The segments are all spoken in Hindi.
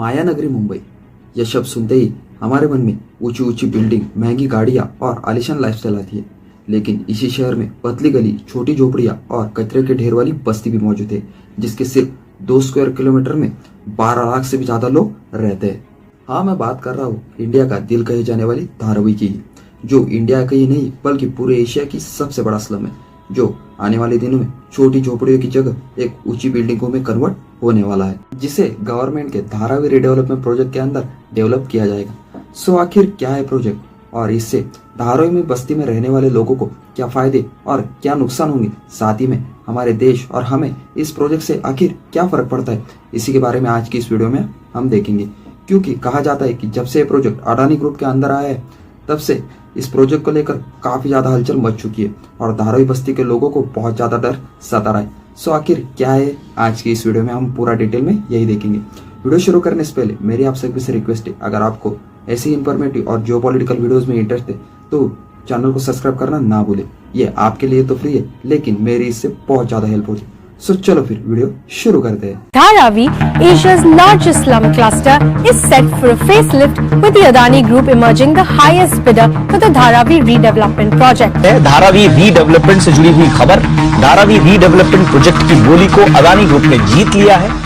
माया नगरी मुंबई, यह शब्द सुनते ही हमारे मन में ऊंची ऊंची बिल्डिंग, महंगी गाड़ियां और आलीशान लाइफस्टाइल आती है। लेकिन इसी शहर में पतली गली, छोटी झोपड़ियां और कचरे के ढेर वाली बस्ती भी मौजूद है, जिसके सिर्फ 2 स्क्वायर किलोमीटर में 12 लाख से भी ज्यादा लोग रहते हैं। हाँ, मैं बात कर रहा हूँ इंडिया का दिल कहे जाने वाली धारावी की, जो इंडिया का ही नहीं बल्कि पूरे एशिया की सबसे बड़ा स्लम है, जो आने वाले दिनों में छोटी झोपड़ियों की जगह एक ऊंची बिल्डिंगों में कन्वर्ट होने वाला है, जिसे गवर्नमेंट के धारावी रीडेवलपमेंट प्रोजेक्ट के अंदर डेवलप किया जाएगा। सो आखिर क्या है प्रोजेक्ट और इससे धारावी में बस्ती में रहने वाले लोगों को क्या फायदे और क्या नुकसान होंगे, साथ ही में हमारे देश और हमें इस प्रोजेक्ट से आखिर क्या फर्क पड़ता है, इसी के बारे में आज की इस वीडियो में हम देखेंगे। क्योंकि कहा जाता है कि जब से ये प्रोजेक्ट अडानी ग्रुप के अंदर आया है, तब से इस प्रोजेक्ट को लेकर काफी ज्यादा हलचल मच चुकी है और धारावी बस्ती के लोगों को बहुत ज्यादा डर सता रहा है। सो आखिर क्या है, आज की इस वीडियो में हम पूरा डिटेल में यही देखेंगे। वीडियो शुरू करने से पहले मेरी आप सभी से रिक्वेस्ट है, अगर आपको ऐसी इंफॉर्मेटिव और जियोपॉलिटिकल वीडियोस में इंटरेस्ट है तो चैनल को सब्सक्राइब करना ना भूले। ये आपके लिए तो फ्री है, लेकिन मेरी इससे बहुत ज्यादा हेल्प होगी। सो चलो फिर वीडियो शुरू करते हैं। Dharavi, Asia's largest slum cluster, is set for a facelift with the Adani Group emerging the highest bidder for the Dharavi redevelopment project. Dharavi redevelopment से जुड़ी हुई खबर, धारावी रीडेवलपमेंट प्रोजेक्ट की बोली को अदानी ग्रुप ने जीत लिया है।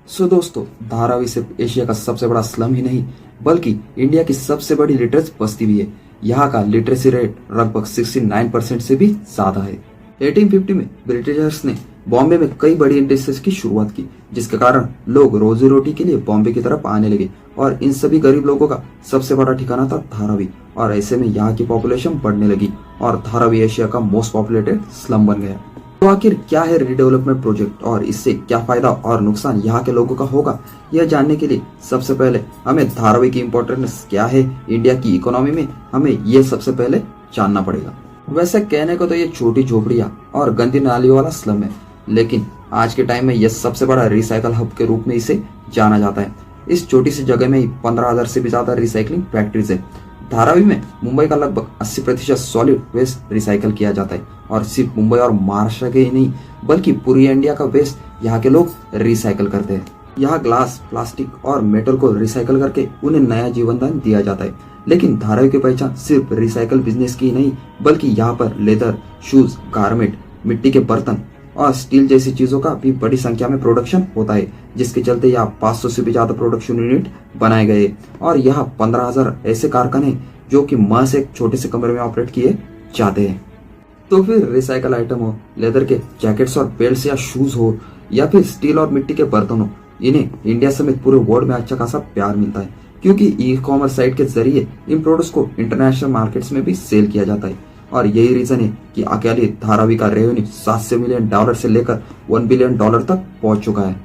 सो दोस्तों, धारावी सिर्फ एशिया का सबसे बड़ा स्लम ही नहीं बल्कि इंडिया की सबसे बड़ी लिटरेसी बस्ती भी है। यहाँ का लिटरेसी रेट लगभग 69% से भी ज्यादा है। 1850 में ब्रिटिशर्स ने बॉम्बे में कई बड़ी इंडस्ट्रीज की शुरुआत की, जिसके कारण लोग रोजी रोटी के लिए बॉम्बे की तरफ आने लगे और इन सभी गरीब लोगों का सबसे बड़ा ठिकाना था धारावी। और ऐसे में यहाँ की पॉपुलेशन बढ़ने लगी और धारावी एशिया का मोस्ट पॉपुलेटेड स्लम बन गया। तो आखिर क्या है रीडेवलपमेंट प्रोजेक्ट और इससे क्या फायदा और नुकसान यहाँ के लोगों का होगा, यह जानने के लिए सबसे पहले हमें धारावी की इम्पोर्टेंस क्या है इंडिया की इकोनॉमी में, हमें ये सबसे पहले जानना पड़ेगा। वैसे कहने को तो ये छोटी झोपड़ियाँ और गंदी नालियों वाला स्लम है, लेकिन आज के टाइम में यह सबसे बड़ा रिसाइकल हब के रूप में इसे जाना जाता है। इस छोटी सी जगह में ही 15,000 से भी ज्यादा रिसाइकलिंग फैक्ट्रीज है। धारावी में मुंबई का लगभग 80% सॉलिड वेस्ट रिसाइकल किया जाता है और सिर्फ मुंबई और महाराष्ट्र के ही नहीं बल्कि पूरी इंडिया का वेस्ट यहाँ के लोग रिसाइकल करते हैं। यहाँ ग्लास, प्लास्टिक और मेटल को रिसाइकल करके उन्हें नया जीवन दान दिया जाता है। लेकिन धारावी की पहचान सिर्फ रिसाइकल बिजनेस की ही नहीं बल्कि यहाँ पर लेदर, शूज, गारमेंट, मिट्टी के बर्तन और स्टील जैसी चीजों का भी बड़ी संख्या में प्रोडक्शन होता है, जिसके चलते यहाँ 500 से भी ज्यादा प्रोडक्शन यूनिट बनाए गए और यहाँ 15,000 ऐसे कारखाने जो कि महज एक छोटे से कमरे में ऑपरेट किए जाते हैं। तो फिर रिसाइकल आइटम हो, लेदर के जैकेट्स और बेल्ट या शूज हो या फिर स्टील और मिट्टी के बर्तन हो, इन्हें इंडिया समेत पूरे वर्ल्ड में अच्छा खासा प्यार मिलता है, क्योंकि ई कॉमर्स साइट के जरिए इन प्रोडक्ट्स को इंटरनेशनल मार्केट्स में भी सेल किया जाता है। और यही रीजन है कि अकेले धारावी का रेवेन्यू $700 मिलियन से लेकर $1 बिलियन तक पहुंच चुका है।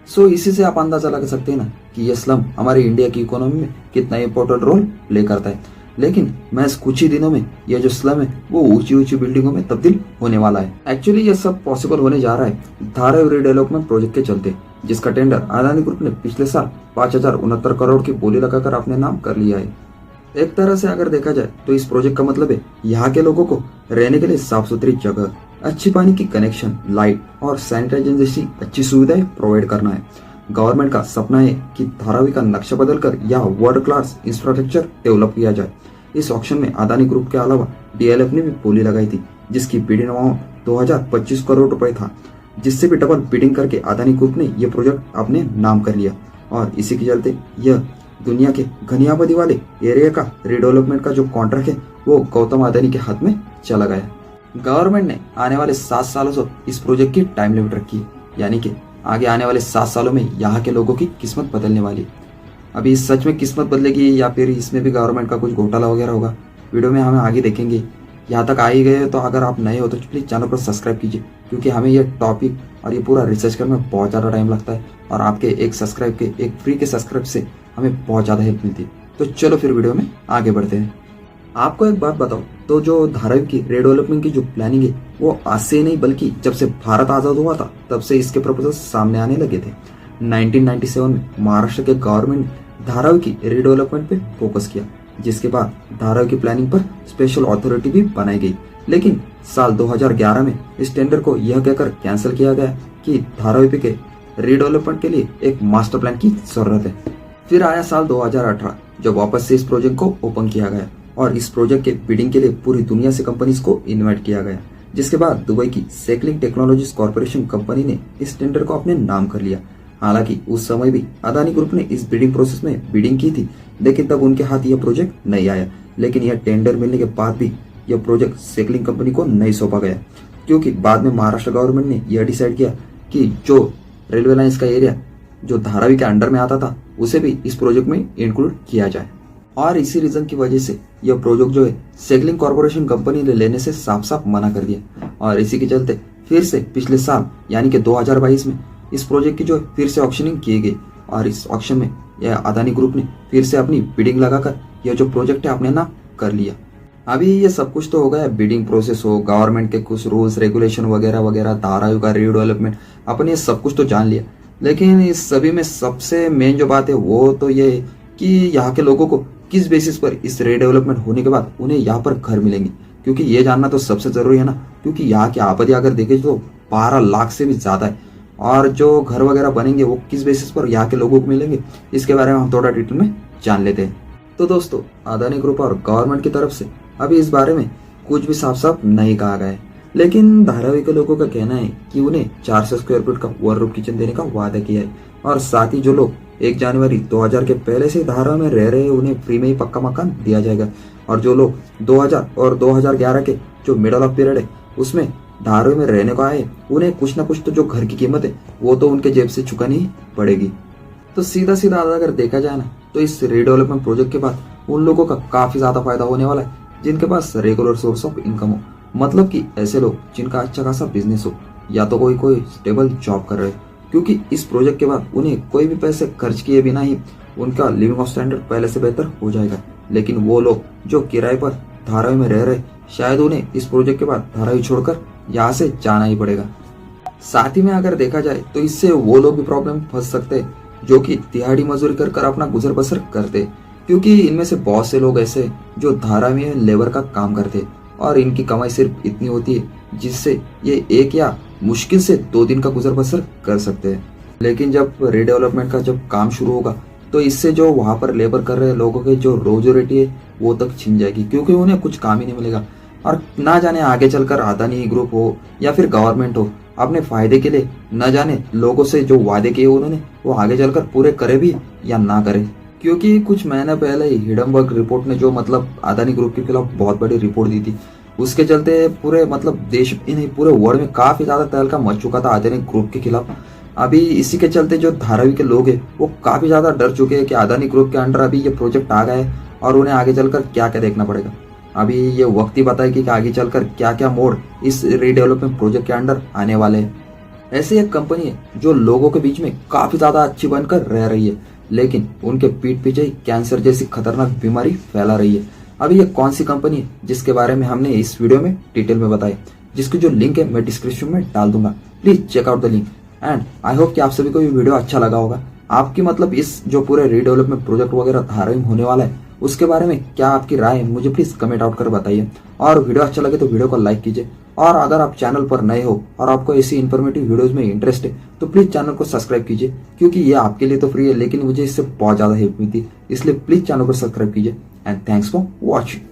सो इसी से आप अंदाजा लगा सकते हैं ना कि यह स्लम हमारे इंडिया की इकोनॉमी में कितना इंपॉर्टेंट रोल प्ले करता है। लेकिन महज कुछ ही दिनों में यह जो स्लम है वो ऊंची ऊंची बिल्डिंगों में तब्दील होने वाला है। एक्चुअली यह सब पॉसिबल होने जा रहा है धारावी रीडेवलपमेंट प्रोजेक्ट के चलते, जिसका टेंडर अदानी ग्रुप ने पिछले साल 5,069 करोड़ की बोली लगाकर अपने नाम कर लिया है। एक तरह से अगर देखा जाए तो इस प्रोजेक्ट का मतलब है यहाँ के लोगों को रहने के लिए साफ सुथरी जगह, अच्छी पानी की कनेक्शन, लाइट और सैनिटाइजेशन जैसी अच्छी सुविधाएं प्रोवाइड करना है। गवर्नमेंट का सपना है कि धारावी का नक्शा बदलकर यहाँ वर्ल्ड क्लास इंफ्रास्ट्रक्चर डेवलप किया जाए। इस ऑक्शन में अदानी ग्रुप के अलावा DLF ने भी बोली लगाई थी, जिसकी बिडिंग अमाउंट 2025 करोड़ रुपए था, जिससे भी डबल बिडिंग करके अदानी ग्रुप ने यह प्रोजेक्ट अपने नाम कर लिया। और इसी के चलते यह दुनिया के घनी आबादी वाले एरिया का रीडेवलपमेंट का जो कॉन्ट्रैक्ट है वो गौतम अदानी के हाथ में चला गया। गवर्नमेंट ने आने वाले 7 सालों से इस प्रोजेक्ट की टाइम लिमिट रखी है, यानी कि आगे आने वाले 7 सालों में यहाँ के लोगों की किस्मत बदलने वाली। अभी सच में किस्मत बदलेगी या फिर इसमें भी गवर्नमेंट का कुछ घोटाला वगैरह होगा, वीडियो में हमें आगे देखेंगे। यहाँ तक आ ही गए तो अगर आप नए हो तो प्लीज चैनल को सब्सक्राइब कीजिए, क्योंकि हमें ये टॉपिक और ये पूरा रिसर्च करने में बहुत ज़्यादा टाइम लगता है और आपके एक फ्री के सब्सक्राइब से हमें बहुत ज़्यादा हेल्प मिलती है। तो चलो फिर वीडियो में आगे बढ़ते हैं। आपको एक बात बताओ, तो जो धारावी की रीडेवलपमेंट की जो प्लानिंग है वो आज से नहीं बल्कि जब से भारत आजाद हुआ था तब से इसके प्रपोजल सामने आने लगे थे। 1997 में महाराष्ट्र के गवर्नमेंट ने धारावी की रीडेवलपमेंट पे फोकस किया, जिसके बाद धारावी की प्लानिंग पर स्पेशल अथॉरिटी भी बनाई गई। लेकिन साल 2011 में इस टेंडर को यह कहकर कैंसिल किया गया कि धारावी के रीडेवलपमेंट के लिए एक मास्टर प्लान की जरूरत है। फिर आया साल 2018 जब वापस से इस प्रोजेक्ट को ओपन किया गया और इस प्रोजेक्ट के बिडिंग के लिए पूरी दुनिया से कंपनीज को इन्वाइट किया गया, जिसके बाद दुबई की सेकलिंग टेक्नोलॉजीज कॉर्पोरेशन कंपनी ने इस टेंडर को अपने नाम कर लिया। हालांकि उस समय भी अदानी ग्रुप ने इस बिडिंग प्रोसेस में बिडिंग की थी, लेकिन तब उनके हाथ यह प्रोजेक्ट नहीं आया। लेकिन यह टेंडर मिलने के बाद भी यह प्रोजेक्ट सेकलिंग कंपनी को नहीं सौंपा गया, क्योंकि बाद में महाराष्ट्र गवर्नमेंट ने यह डिसाइड किया कि जो रेलवे लाइंस का एरिया जो धारावी के अंडर में आता था उसे भी इस प्रोजेक्ट में इंक्लूड किया जाए। और इसी रीजन की वजह से यह प्रोजेक्ट जो है सेकलिंग कॉर्पोरेशन कंपनी ने लेने से साफ साफ मना कर दिया। और इसी के चलते फिर से पिछले साल यानी कि 2022 में इस प्रोजेक्ट की जो है फिर से ऑक्शनिंग की गई और इस ऑक्शन में यह अदानी ग्रुप ने फिर से अपनी बिडिंग लगाकर यह जो प्रोजेक्ट है अपने नाम कर लिया। अभी ये सब कुछ तो हो गया, बिडिंग प्रोसेस हो, गवर्नमेंट के कुछ रूल्स रेगुलेशन वगैरह वगैरह, धारावी का रीडेवलपमेंट, अपने सब कुछ तो जान लिया। लेकिन इस सभी में सबसे मेन जो बात है वो तो ये है कि यहाँ के लोगों को किस बेसिस पर इस रीडेवलपमेंट होने के बाद उन्हें यहाँ पर घर मिलेंगे, क्योंकि ये जानना तो सबसे जरूरी है ना। क्योंकि यहाँ की आबादी अगर देखे तो 12 लाख से भी ज्यादा है और जो घर वगैरह बनेंगे वो किस बेसिस पर यहाँ के लोगों को मिलेंगे, इसके बारे में हम थोड़ा डिटेल में जान लेते हैं। तो दोस्तों, अदानी ग्रुप और गवर्नमेंट की तरफ से अभी इस बारे में कुछ भी साफ साफ नहीं कहा गया है, लेकिन धारावी के लोगों का कहना है कि उन्हें 400 स्क्वायर फीट का वन रूफ किचन देने का वादा किया है और साथ ही जो लोग 1 जनवरी 2000 के पहले से धारावी में रह रहे हैं उन्हें फ्री में ही पक्का मकान दिया जाएगा। और जो लोग 2000 और 2011 के जो मिडल ऑफ पीरियड है उसमें धारावी में रहने को आए उन्हें कुछ ना कुछ तो जो घर की कीमत है वो तो उनके जेब से चुकानी ही पड़ेगी। तो सीधा सीधा अगर देखा जाए ना तो इस रीडेवलपमेंट प्रोजेक्ट के बाद उन लोगों का काफी ज्यादा फायदा होने वाला है जिनके पास रेगुलर सोर्स ऑफ इनकम हो, मतलब कि ऐसे लोग जिनका अच्छा खासा बिजनेस हो या तो कोई स्टेबल जॉब कर रहे हो, क्योंकि इस प्रोजेक्ट के बाद उन्हें कोई भी पैसे खर्च किए बिना ही उनका लिविंग ऑफ स्टैंडर्ड पहले से बेहतर हो जाएगा। लेकिन वो लोग जो किराए पर धारावी में रह रहे शायद उन्हें इस प्रोजेक्ट के बाद धारावी छोड़कर यहाँ से जाना ही पड़ेगा। साथ ही में अगर देखा जाए तो इससे वो लोग भी प्रॉब्लम फंस सकते हैं जो कि दिहाड़ी मजदूरी कर अपना गुजर बसर करते, क्योंकि इनमें से बहुत से लोग ऐसे जो धारावी में लेबर का काम करते और इनकी कमाई सिर्फ इतनी होती है जिससे ये 1 या मुश्किल से 2 दिन का गुजर बसर कर सकते हैं। लेकिन जब रीडेवलपमेंट का जब काम शुरू होगा तो इससे जो वहां पर लेबर कर रहे लोगों के जो रोजी रोटी है वो तक छिन जाएगी, क्योंकि उन्हें कुछ काम ही नहीं मिलेगा। और ना जाने आगे चलकर अदानी ग्रुप हो या फिर गवर्नमेंट हो अपने फायदे के लिए न जाने लोगों से जो वादे किए उन्होंने वो आगे चलकर पूरे करे भी या ना करे। क्योंकि कुछ महीने पहले हिडनबर्ग रिपोर्ट ने जो अदानी ग्रुप के खिलाफ बहुत बड़ी रिपोर्ट दी थी, उसके चलते पूरे देश ही नहीं पूरे वर्ल्ड में काफी ज्यादा तहलका मच चुका था अदानी ग्रुप के खिलाफ। अभी इसी के चलते जो धारावी के लोग हैं वो काफी ज्यादा डर चुके हैं कि अदानी ग्रुप के अंडर अभी ये प्रोजेक्ट आ गया है और उन्हें आगे चलकर क्या क्या देखना पड़ेगा। अभी ये वक्त ही बताएगी कि आगे चलकर क्या क्या मोड़ इस रीडेवलपमेंट प्रोजेक्ट के अंडर आने वाले हैं। ऐसी एक कंपनी है जो लोगों के बीच में काफी ज्यादा अच्छी बनकर रह रही है, लेकिन उनके पीठ पीछे कैंसर जैसी खतरनाक बीमारी फैला रही है। अभी ये कौन सी कंपनी है जिसके बारे में हमने इस वीडियो में डिटेल में बताया, जिसकी जो लिंक है मैं डिस्क्रिप्शन में डाल दूंगा, please check out the link. And I hope कि आप सभी को ये वीडियो अच्छा लगा होगा। आपकी इस जो पूरे रीडेवलपमेंट प्रोजेक्ट वगैरह धारावी में होने वाला है उसके बारे में क्या आपकी राय है मुझे प्लीज कमेंट आउट कर बताइए। और वीडियो अच्छा लगे तो वीडियो को लाइक कीजिए, और अगर आप चैनल पर नए हो और आपको ऐसी इन्फॉर्मेटिव वीडियोस में इंटरेस्ट है तो प्लीज चैनल को सब्सक्राइब कीजिए, क्योंकि ये आपके लिए तो फ्री है लेकिन मुझे इससे बहुत ज्यादा हेल्प मिलती है, इसलिए प्लीज चैनल को सब्सक्राइब कीजिए। And thanks for watching.